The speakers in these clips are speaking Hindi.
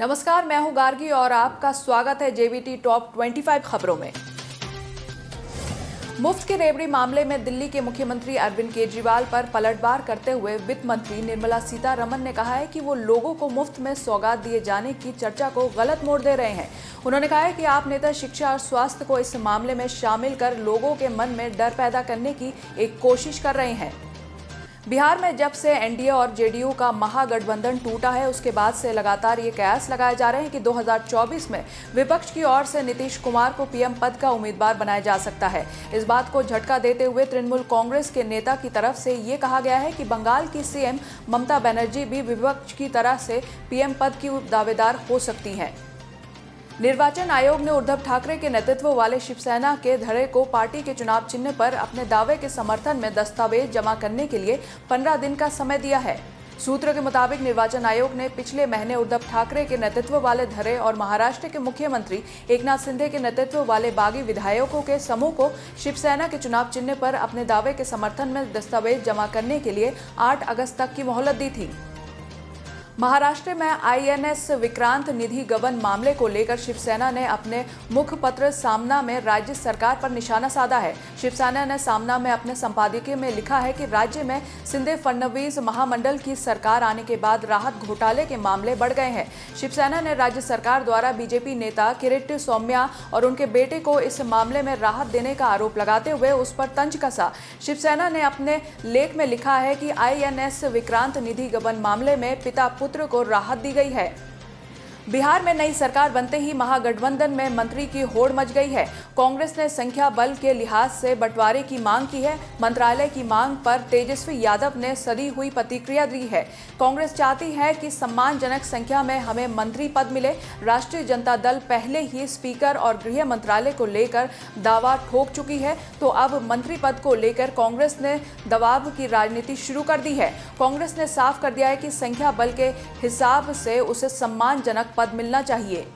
नमस्कार, मैं हूं गार्गी और आपका स्वागत है जेबीटी टॉप 25 खबरों में। मुफ्त की रेवड़ी मामले में दिल्ली के मुख्यमंत्री अरविंद केजरीवाल पर पलटवार करते हुए वित्त मंत्री निर्मला सीतारमण ने कहा है कि वो लोगों को मुफ्त में सौगात दिए जाने की चर्चा को गलत मोड़ दे रहे हैं। उन्होंने कहा है कि आप नेता शिक्षा और स्वास्थ्य को इस मामले में शामिल कर लोगों के मन में डर पैदा करने की एक कोशिश कर रहे हैं। बिहार में जब से एनडीए और जेडीयू का महागठबंधन टूटा है, उसके बाद से लगातार ये कयास लगाए जा रहे हैं कि 2024 में विपक्ष की ओर से नीतीश कुमार को पीएम पद का उम्मीदवार बनाया जा सकता है। इस बात को झटका देते हुए तृणमूल कांग्रेस के नेता की तरफ से ये कहा गया है कि बंगाल की सीएम ममता बनर्जी भी विपक्ष की तरह से पीएम पद की दावेदार हो सकती हैं। निर्वाचन आयोग ने उद्धव ठाकरे के नेतृत्व वाले शिवसेना के धड़े को पार्टी के चुनाव चिन्ह पर अपने दावे के समर्थन में दस्तावेज जमा करने के लिए 15 दिन का समय दिया है। सूत्रों के मुताबिक निर्वाचन आयोग ने पिछले महीने उद्धव ठाकरे के नेतृत्व वाले धड़े और महाराष्ट्र के मुख्यमंत्री एकनाथ शिंदे के नेतृत्व वाले बागी विधायकों के समूह को शिवसेना के चुनाव चिन्ह पर अपने दावे के समर्थन में दस्तावेज जमा करने के लिए 8 अगस्त तक की मोहलत दी थी। महाराष्ट्र में आईएनएस विक्रांत निधि गबन मामले को लेकर शिवसेना ने अपने मुखपत्र सामना में राज्य सरकार पर निशाना साधा है। शिवसेना ने सामना में अपने संपादकीय में लिखा है कि राज्य में शिंदे फडणवीस महामंडल की सरकार आने के बाद राहत घोटाले के मामले बढ़ गए हैं। शिवसेना ने राज्य सरकार द्वारा बीजेपी नेता किरीट सोमैया और उनके बेटे को इस मामले में राहत देने का आरोप लगाते हुए उस पर तंज कसा। शिवसेना ने अपने लेख में लिखा है कि आईएनएस विक्रांत निधि गबन मामले में पिता पुत्र को राहत दी गई है। बिहार में नई सरकार बनते ही महागठबंधन में मंत्री की होड़ मच गई है। कांग्रेस ने संख्या बल के लिहाज से बंटवारे की मांग की है। मंत्रालय की मांग पर तेजस्वी यादव ने सड़ी हुई प्रतिक्रिया दी है। कांग्रेस चाहती है कि सम्मानजनक संख्या में हमें मंत्री पद मिले। राष्ट्रीय जनता दल पहले ही स्पीकर और गृह मंत्रालय को लेकर दावा ठोक चुकी है, तो अब मंत्री पद को लेकर कांग्रेस ने दबाव की राजनीति शुरू कर दी है। कांग्रेस ने साफ कर दिया है कि संख्या बल के हिसाब से उसे सम्मानजनक पद मिलना चाहिए।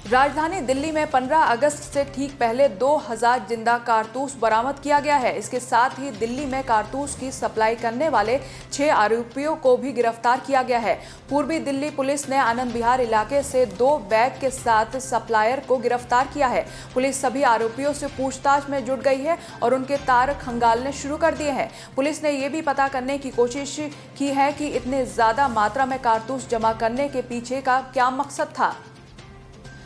राजधानी दिल्ली में 15 अगस्त से ठीक पहले 2000 जिंदा कारतूस बरामद किया गया है। इसके साथ ही दिल्ली में कारतूस की सप्लाई करने वाले 6 आरोपियों को भी गिरफ्तार किया गया है। पूर्वी दिल्ली पुलिस ने आनंद विहार इलाके से 2 बैग के साथ सप्लायर को गिरफ्तार किया है। पुलिस सभी आरोपियों से पूछताछ में जुट गई है और उनके तार खंगालने शुरू कर दिए हैं। पुलिस ने ये भी पता करने की कोशिश की है कि इतने ज्यादा मात्रा में कारतूस जमा करने के पीछे का क्या मकसद था।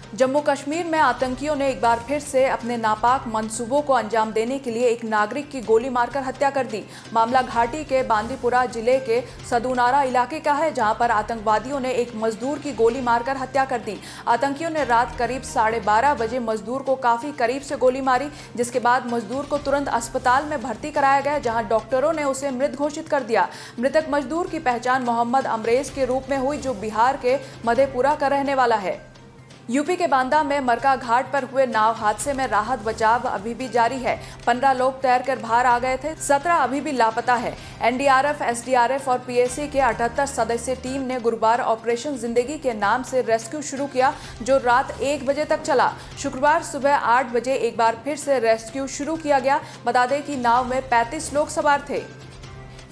जम्मू कश्मीर में आतंकियों ने एक बार फिर से अपने नापाक मंसूबों को अंजाम देने के लिए एक नागरिक की गोली मारकर हत्या कर दी। मामला घाटी के बांदीपुरा जिले के सदुनारा इलाके का है, जहां पर आतंकवादियों ने एक मजदूर की गोली मारकर हत्या कर दी। आतंकियों ने रात करीब 12:30 बजे मजदूर को काफी करीब से गोली मारी, जिसके बाद मजदूर को तुरंत अस्पताल में भर्ती कराया गया, जहां डॉक्टरों ने उसे मृत घोषित कर दिया। मृतक मजदूर की पहचान मोहम्मद अमरेज के रूप में हुई, जो बिहार के मधेपुरा का रहने वाला है। यूपी के बांदा में मरका घाट पर हुए नाव हादसे में राहत बचाव अभी भी जारी है। 15 लोग तैरकर बाहर आ गए थे, 17 अभी भी लापता है। एनडीआरएफ, एसडीआरएफ और पीएसी के 78 सदस्यीय टीम ने गुरुवार ऑपरेशन जिंदगी के नाम से रेस्क्यू शुरू किया, जो रात 1 बजे तक चला। शुक्रवार सुबह 8 बजे एक बार फिर से रेस्क्यू शुरू किया गया। बता दें कि नाव में 35 लोग सवार थे।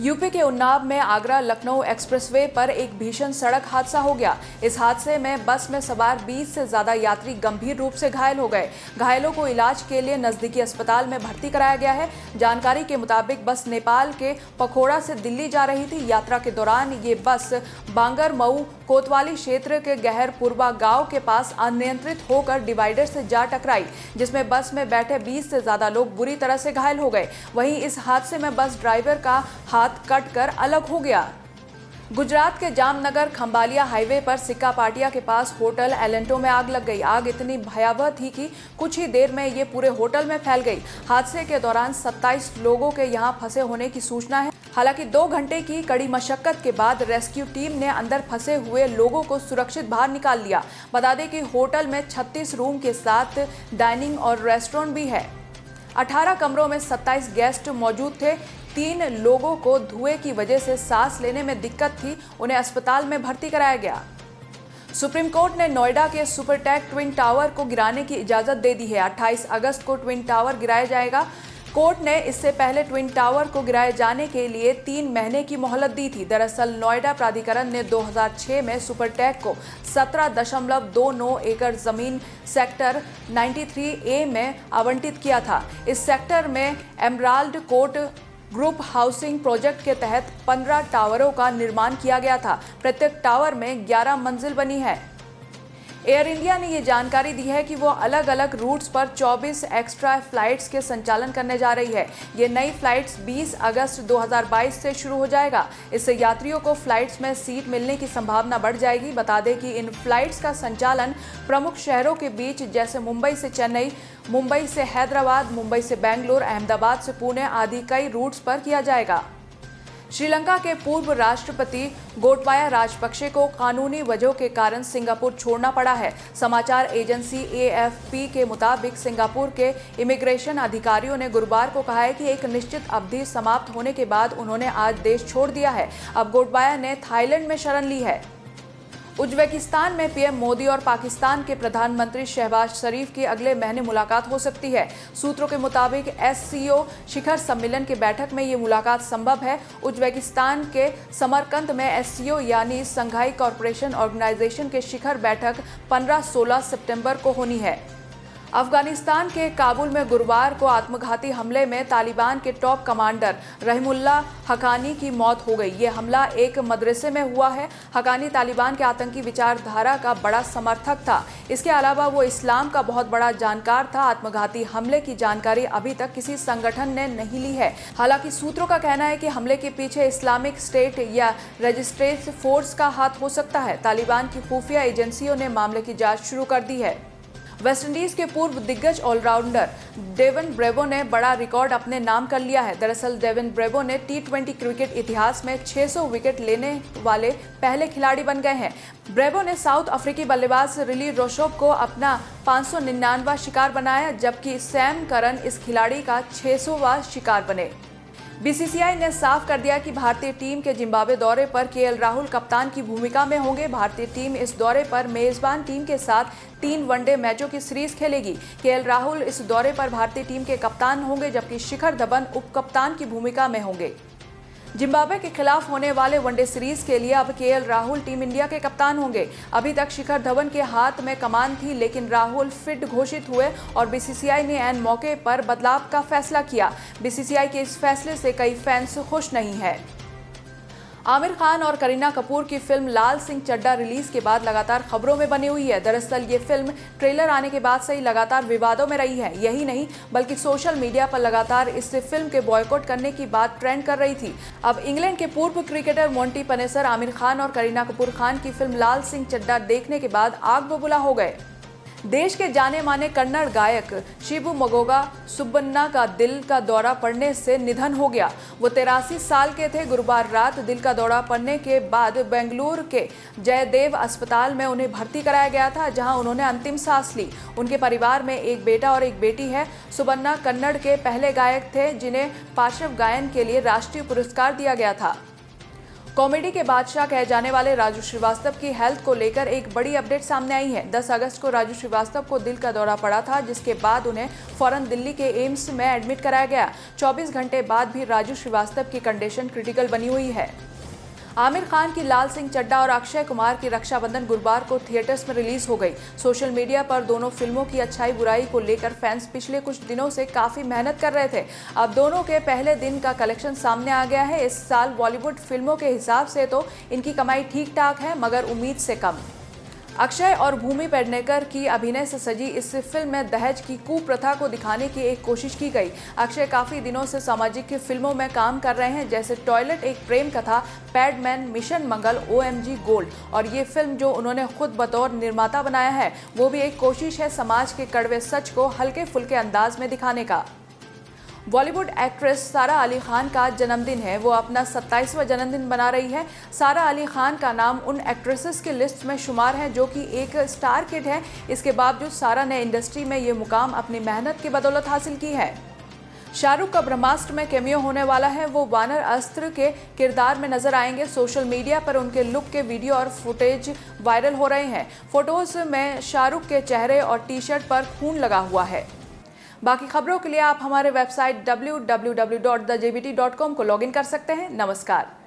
यूपी के उन्नाव में आगरा लखनऊ एक्सप्रेसवे पर एक भीषण सड़क हादसा हो गया। इस हादसे में बस में सवार 20 से ज्यादा यात्री गंभीर रूप से घायल हो गए। घायलों को इलाज के लिए नजदीकी अस्पताल में भर्ती कराया गया है। जानकारी के मुताबिक बस नेपाल के पखोड़ा से दिल्ली जा रही थी। यात्रा के दौरान ये बस बांगर मऊ कोतवाली क्षेत्र के गहरपुरवा गांव के पास अनियंत्रित होकर डिवाइडर से जा टकराई, जिसमें बस में बैठे 20 से ज्यादा लोग बुरी तरह से घायल हो गए। वहीं इस हादसे में बस ड्राइवर का हाथ कटकर अलग हो गया। गुजरात के जामनगर खंबालिया हाईवे पर सिक्का पाटिया के पास होटल एलेंटो में आग लग गई। आग इतनी भयावह थी कि कुछ ही देर में ये पूरे होटल में फैल गई। हादसे के दौरान 27 लोगों के यहां फंसे होने की सूचना है। हालांकि 2 घंटे की कड़ी मशक्कत के बाद रेस्क्यू टीम ने अंदर फंसे हुए लोगों को सुरक्षित बाहर निकाल लिया। बता दें कि होटल में 36 रूम के साथ डाइनिंग और रेस्टोरेंट भी है। 18 कमरों में 27 गेस्ट मौजूद थे। 3 लोगों को धुएं की वजह से सांस लेने में दिक्कत थी, उन्हें अस्पताल में भर्ती कराया गया। सुप्रीम कोर्ट ने नोएडा के सुपरटेक ट्विन टावर को गिराने की इजाजत दे दी है। 28 अगस्त को ट्विन टावर गिराया जाएगा। कोर्ट ने इससे पहले ट्विन टावर को गिराए जाने के लिए 3 महीने की मोहलत दी थी। दरअसल नोएडा प्राधिकरण ने 2006 में सुपरटेक को 17.29 एकड़ जमीन सेक्टर 93A में आवंटित किया था। इस सेक्टर में emerald court group housing project के तहत 15 टावरों का निर्माण किया गया था। प्रत्येक टावर में 11 मंजिल बनी है। एयर इंडिया ने ये जानकारी दी है कि वो अलग अलग रूट्स पर 24 एक्स्ट्रा फ्लाइट्स के संचालन करने जा रही है। ये नई फ्लाइट्स 20 अगस्त 2022 से शुरू हो जाएगा। इससे यात्रियों को फ्लाइट्स में सीट मिलने की संभावना बढ़ जाएगी। बता दें कि इन फ्लाइट्स का संचालन प्रमुख शहरों के बीच जैसे मुंबई से चेन्नई, मुंबई से हैदराबाद, मुंबई से बेंगलुरु, अहमदाबाद से पुणे आदि कई रूट्स पर किया जाएगा। श्रीलंका के पूर्व राष्ट्रपति गोटबाया राजपक्षे को कानूनी वजहों के कारण सिंगापुर छोड़ना पड़ा है। समाचार एजेंसी AFP के मुताबिक सिंगापुर के इमिग्रेशन अधिकारियों ने गुरुवार को कहा है कि एक निश्चित अवधि समाप्त होने के बाद उन्होंने आज देश छोड़ दिया है। अब गोटबाया ने थाईलैंड में शरण ली है। उज्बेकिस्तान में पीएम मोदी और पाकिस्तान के प्रधानमंत्री शहबाज शरीफ की अगले महीने मुलाकात हो सकती है। सूत्रों के मुताबिक SCO शिखर सम्मेलन की बैठक में ये मुलाकात संभव है। उज्बेकिस्तान के समरकंद में SCO यानी संघाई कॉरपोरेशन ऑर्गेनाइजेशन के शिखर बैठक 15-16 सितंबर को होनी है। अफगानिस्तान के काबुल में गुरुवार को आत्मघाती हमले में तालिबान के टॉप कमांडर रहीमुल्लाह हक्कानी की मौत हो गई। ये हमला एक मदरसे में हुआ है। हक्कानी तालिबान के आतंकी विचारधारा का बड़ा समर्थक था। इसके अलावा वो इस्लाम का बहुत बड़ा जानकार था। आत्मघाती हमले की जानकारी अभी तक किसी संगठन ने नहीं ली है। हालांकि सूत्रों का कहना है कि हमले के पीछे इस्लामिक स्टेट या रजिस्ट्रेट फोर्स का हाथ हो सकता है। तालिबान की खुफिया एजेंसियों ने मामले की जांच शुरू कर दी है। वेस्टइंडीज के पूर्व दिग्गज ऑलराउंडर डेवन ब्रेवो ने बड़ा रिकॉर्ड अपने नाम कर लिया है। दरअसल डेवन ब्रेवो ने T20 क्रिकेट इतिहास में 600 विकेट लेने वाले पहले खिलाड़ी बन गए हैं। ब्रेवो ने साउथ अफ्रीकी बल्लेबाज रिली रोशोप को अपना 599वां शिकार बनाया, जबकि सैम करन इस खिलाड़ी का 600वां शिकार बने। BCCI ने साफ कर दिया कि भारतीय टीम के जिम्बाब्वे दौरे पर KL राहुल कप्तान की भूमिका में होंगे। भारतीय टीम इस दौरे पर मेजबान टीम के साथ 3 वनडे मैचों की सीरीज खेलेगी। KL राहुल इस दौरे पर भारतीय टीम के कप्तान होंगे, जबकि शिखर धवन उप कप्तान की भूमिका में होंगे। जिम्बाब्वे के खिलाफ होने वाले वनडे सीरीज के लिए अब KL राहुल टीम इंडिया के कप्तान होंगे। अभी तक शिखर धवन के हाथ में कमान थी, लेकिन राहुल फिट घोषित हुए और BCCI ने ऐन मौके पर बदलाव का फैसला किया। BCCI के इस फैसले से कई फैंस खुश नहीं है। आमिर खान और करीना कपूर की फिल्म लाल सिंह चड्ढा रिलीज के बाद लगातार खबरों में बनी हुई है। दरअसल ये फिल्म ट्रेलर आने के बाद से ही लगातार विवादों में रही है। यही नहीं बल्कि सोशल मीडिया पर लगातार इस फिल्म के बॉयकॉट करने की बात ट्रेंड कर रही थी। अब इंग्लैंड के पूर्व cricketer Monty Panesar Aamir Khan और करीना कपूर खान की फिल्म लाल सिंह चड्ढा देखने के बाद आग बबूला हो गए। देश के जाने माने कन्नड़ गायक शिबू मोगा सुब्बन्ना का दिल का दौरा पड़ने से निधन हो गया। वो 83 साल के थे। गुरुवार रात दिल का दौरा पड़ने के बाद बेंगलुरु के जयदेव अस्पताल में उन्हें भर्ती कराया गया था, जहां उन्होंने अंतिम सांस ली। उनके परिवार में एक बेटा और एक बेटी है। सुब्बन्ना कन्नड़ के पहले गायक थे जिन्हें पार्श्व गायन के लिए राष्ट्रीय पुरस्कार दिया गया था। कॉमेडी के बादशाह कहे जाने वाले राजू श्रीवास्तव की हेल्थ को लेकर एक बड़ी अपडेट सामने आई है। 10 अगस्त को राजू श्रीवास्तव को दिल का दौरा पड़ा था, जिसके बाद उन्हें फौरन दिल्ली के एम्स में एडमिट कराया गया। 24 घंटे बाद भी राजू श्रीवास्तव की कंडीशन क्रिटिकल बनी हुई है। आमिर खान की लाल सिंह चड्ढा और अक्षय कुमार की रक्षाबंधन गुरुवार को थिएटर्स में रिलीज हो गई। सोशल मीडिया पर दोनों फिल्मों की अच्छाई बुराई को लेकर फैंस पिछले कुछ दिनों से काफी मेहनत कर रहे थे। अब दोनों के पहले दिन का कलेक्शन सामने आ गया है। इस साल बॉलीवुड फिल्मों के हिसाब से तो इनकी कमाई ठीक ठाक है, मगर उम्मीद से कम। अक्षय और भूमि पेडनेकर की अभिनय से सजी इस फिल्म में दहेज की कुप्रथा को दिखाने की एक कोशिश की गई। अक्षय काफी दिनों से सामाजिक फिल्मों में काम कर रहे हैं, जैसे टॉयलेट एक प्रेम कथा, पैडमैन, मिशन मंगल, OMG गोल्ड, और ये फिल्म जो उन्होंने खुद बतौर निर्माता बनाया है वो भी एक कोशिश है समाज के कड़वे सच को हल्के फुल्के अंदाज में दिखाने का। बॉलीवुड एक्ट्रेस सारा अली खान का जन्मदिन है। वो अपना 27वां जन्मदिन मना रही है। सारा अली खान का नाम उन एक्ट्रेसेस की लिस्ट में शुमार है जो कि एक स्टार किड है। इसके बावजूद सारा ने इंडस्ट्री में ये मुकाम अपनी मेहनत की बदौलत हासिल की है। शाहरुख का ब्रह्मास्त्र में कैमियो होने वाला है। वो वानर अस्त्र के किरदार में नजर आएंगे। सोशल मीडिया पर उनके लुक के वीडियो और फुटेज वायरल हो रहे हैं। फोटोज में शाहरुख के चेहरे और टी-शर्ट पर खून लगा हुआ है। बाकी खबरों के लिए आप हमारे वेबसाइट www.thejbt.com को लॉगिन कर सकते हैं। नमस्कार।